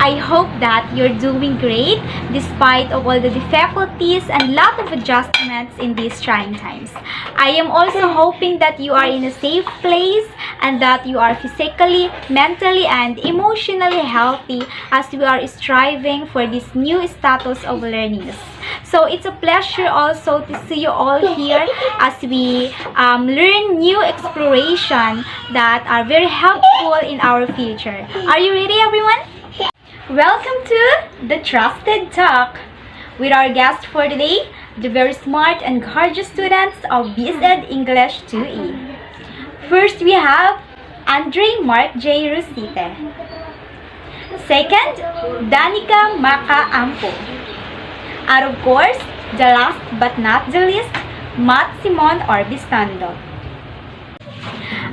I hope that you're doing great despite of all the difficulties and lot of adjustments in these trying times. I am also hoping that you are in a safe place and that you are physically, mentally, and emotionally healthy as we are striving for this new status of learning. So it's a pleasure also to see you all here as we learn new exploration that are very helpful in our future. Are you ready, everyone? Welcome to the Trusted Talk with our guest for today, the very smart and gorgeous students of BSED English 2E. First, we have Andre Mark J. Rosite. Second, Danica Maka Ampo. And of course, the last but not the least, Matt Simon Orbistando.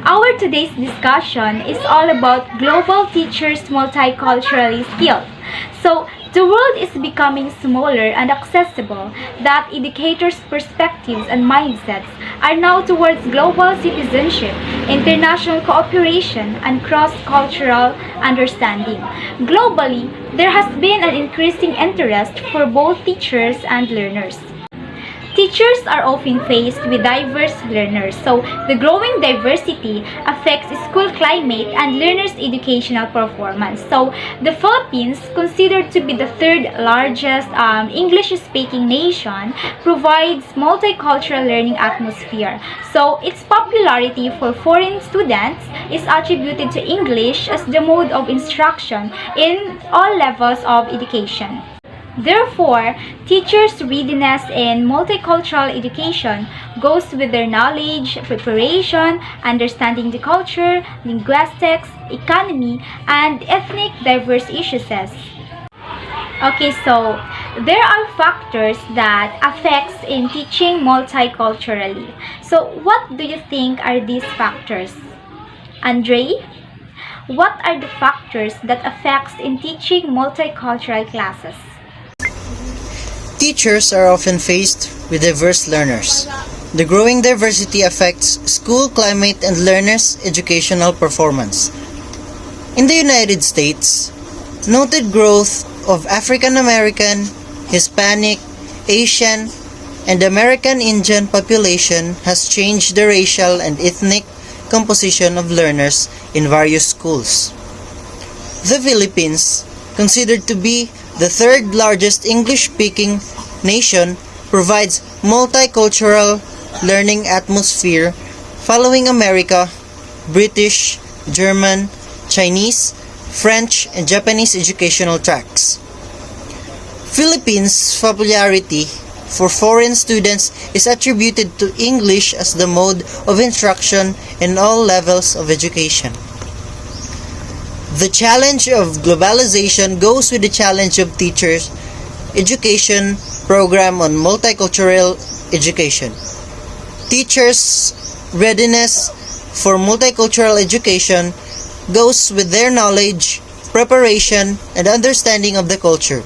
Our today's discussion is all about global teachers' multiculturally skills. So, the world is becoming smaller and accessible, that educators' perspectives and mindsets are now towards global citizenship, international cooperation, and cross-cultural understanding. Globally, there has been an increasing interest for both teachers and learners. Teachers are often faced with diverse learners, so the growing diversity affects school climate and learners' educational performance. So the Philippines, considered to be the third largest English-speaking nation, provides multicultural learning atmosphere. So its popularity for foreign students is attributed to English as the mode of instruction in all levels of education. Therefore, teachers' readiness in multicultural education goes with their knowledge, preparation, understanding the culture, linguistics, economy, and ethnic diverse issues. Okay, so there are factors that affects in teaching multiculturally. So what do you think are these factors? Andre, what are the factors that affects in teaching multicultural classes? Teachers are often faced with diverse learners. The growing diversity affects school climate and learners' educational performance. In the United States, noted growth of African American, Hispanic, Asian, and American Indian population has changed the racial and ethnic composition of learners in various schools. The Philippines, considered to be the third largest English-speaking nation, provides multicultural learning atmosphere following America, British, German, Chinese, French, and Japanese educational tracks. Philippines' popularity for foreign students is attributed to English as the mode of instruction in all levels of education. The challenge of globalization goes with the challenge of teachers' education program on multicultural education. Teachers' readiness for multicultural education goes with their knowledge, preparation, and understanding of the culture,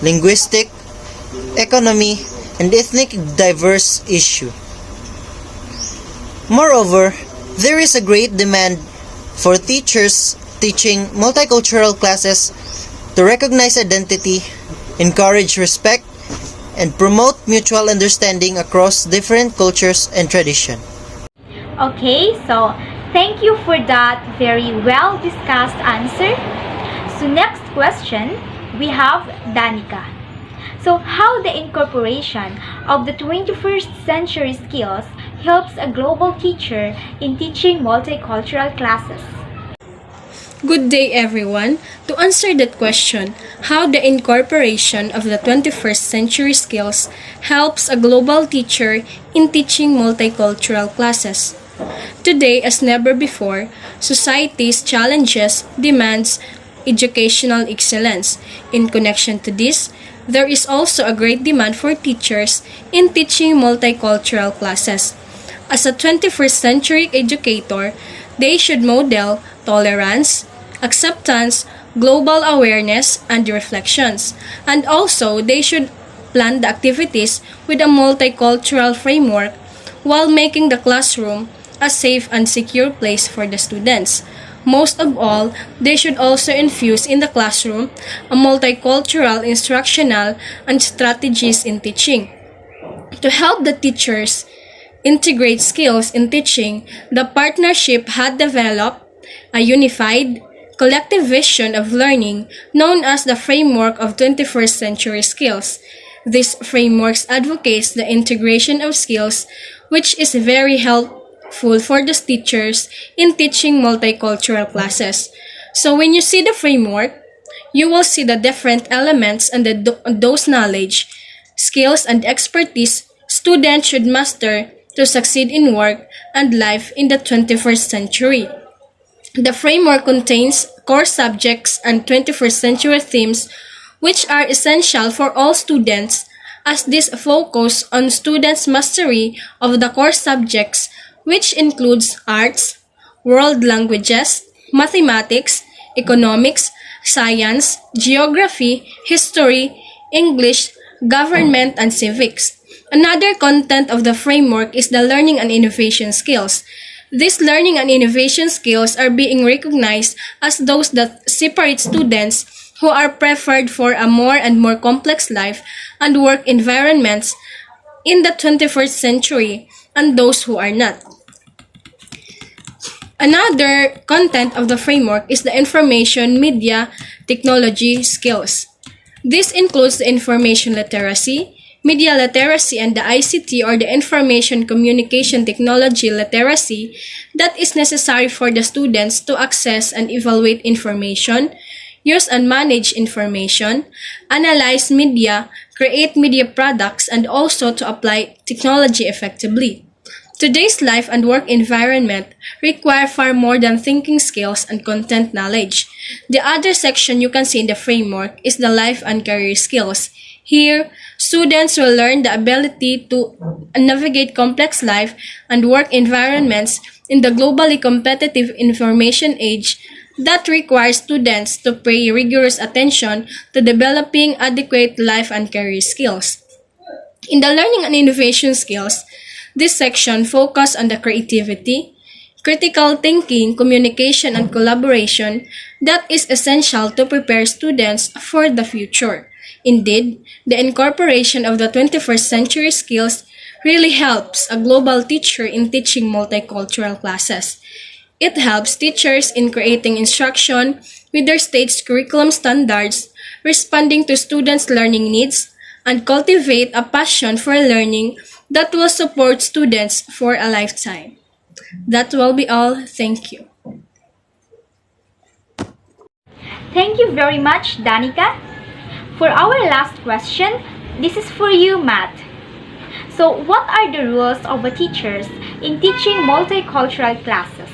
linguistic, economy, and ethnic diverse issue. Moreover, there is a great demand for teachers teaching multicultural classes to recognize identity, encourage respect, and promote mutual understanding across different cultures and tradition. Okay, so thank you for that very well discussed answer. So next question, we have Danica. So how the incorporation of the 21st century skills helps a global teacher in teaching multicultural classes? Good day, everyone. To answer that question, how the incorporation of the 21st century skills helps a global teacher in teaching multicultural classes. Today, as never before, society's challenges demands educational excellence. In connection to this, there is also a great demand for teachers in teaching multicultural classes. As a 21st century educator, they should model tolerance, acceptance, global awareness, and reflections. And also, they should plan the activities with a multicultural framework while making the classroom a safe and secure place for the students. Most of all, they should also infuse in the classroom a multicultural instructional and strategies in teaching. To help the teachers integrate skills in teaching, the partnership had developed a unified, collective vision of learning known as the Framework of 21st Century Skills. This framework advocates the integration of skills, which is very helpful for the teachers in teaching multicultural classes. So when you see the framework, you will see the different elements and those knowledge, skills, and expertise students should master to succeed in work and life in the 21st century. The framework contains core subjects and 21st century themes which are essential for all students as this focus on students' mastery of the core subjects which includes arts, world languages, mathematics, economics, science, geography, history, English, government, and civics. Another content of the framework is the learning and innovation skills. These learning and innovation skills are being recognized as those that separate students who are preferred for a more and more complex life and work environments in the 21st century and those who are not. Another content of the framework is the information media technology skills. This includes the information literacy, media literacy, and the ICT or the information communication technology literacy that is necessary for the students to access and evaluate information, use and manage information, analyze media, create media products, and also to apply technology effectively. Today's life and work environment require far more than thinking skills and content knowledge. The other section you can see in the framework is the life and career skills. Here, students will learn the ability to navigate complex life and work environments in the globally competitive information age that requires students to pay rigorous attention to developing adequate life and career skills. In the learning and innovation skills, this section focuses on the creativity, critical thinking, communication, and collaboration that is essential to prepare students for the future. Indeed, the incorporation of the 21st century skills really helps a global teacher in teaching multicultural classes. It helps teachers in creating instruction with their state's curriculum standards, responding to students' learning needs, and cultivate a passion for learning that will support students for a lifetime. That will be all. Thank you. Thank you very much, Danica. For our last question, this is for you, Matt. So, what are the rules of a teachers in teaching multicultural classes?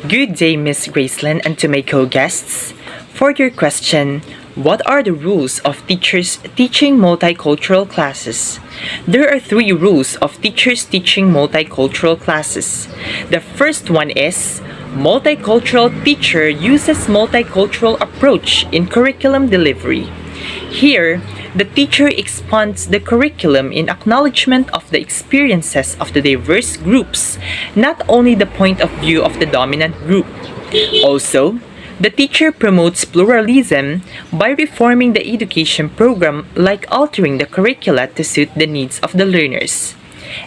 Good day, Miss Graceland, and to my co-guests. For your question, what are the rules of teachers teaching multicultural classes? There are 3 rules of teachers teaching multicultural classes. The first one is, multicultural teacher uses multicultural approach in curriculum delivery. Here, the teacher expands the curriculum in acknowledgement of the experiences of the diverse groups, not only the point of view of the dominant group. Also, the teacher promotes pluralism by reforming the education program, like altering the curricula to suit the needs of the learners.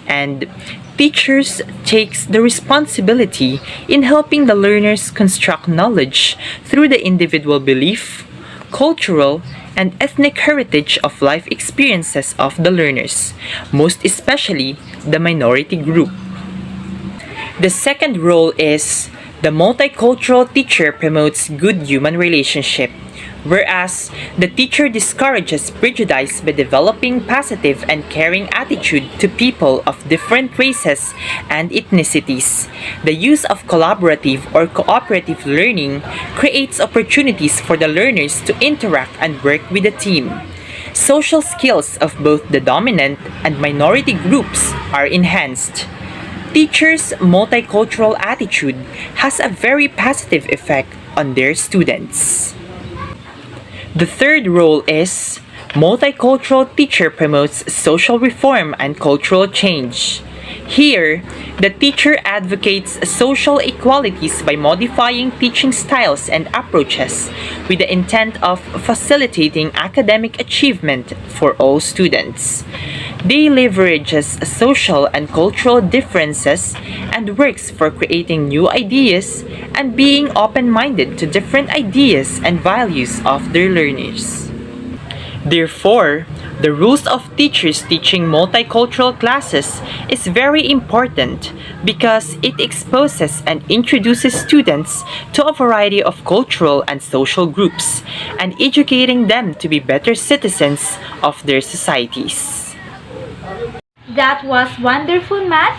And teachers takes the responsibility in helping the learners construct knowledge through the individual belief, cultural, and ethnic heritage of life experiences of the learners, most especially the minority group. The second role is the multicultural teacher promotes good human relationship, whereas the teacher discourages prejudice by developing positive and caring attitude to people of different races and ethnicities. The use of collaborative or cooperative learning creates opportunities for the learners to interact and work with a team. Social skills of both the dominant and minority groups are enhanced. Teachers' multicultural attitude has a very positive effect on their students. The third role is multicultural teacher promotes social reform and cultural change. Here, the teacher advocates social equalities by modifying teaching styles and approaches with the intent of facilitating academic achievement for all students. They leverages social and cultural differences and works for creating new ideas and being open-minded to different ideas and values of their learners. Therefore, the rules of teachers teaching multicultural classes is very important because it exposes and introduces students to a variety of cultural and social groups and educating them to be better citizens of their societies. That was wonderful, Matt.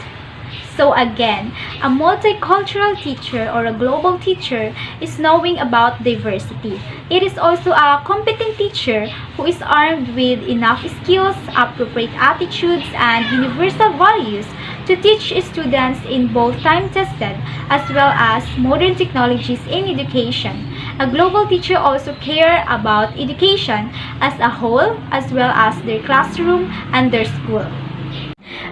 So again, a multicultural teacher or a global teacher is knowing about diversity. It is also a competent teacher who is armed with enough skills, appropriate attitudes, and universal values to teach students in both time-tested as well as modern technologies in education. A global teacher also cares about education as a whole as well as their classroom and their school.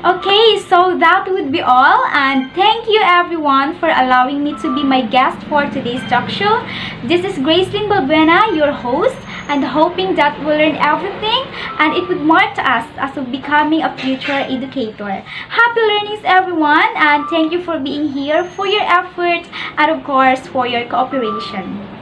Okay, so that would be all, and thank you everyone for allowing me to be my guest for today's talk show. This is Gracelyn Balbuena, your host, and hoping that we'll learn everything and it would mark us as of becoming a future educator. Happy learnings everyone, and thank you for being here, for your effort, and of course for your cooperation.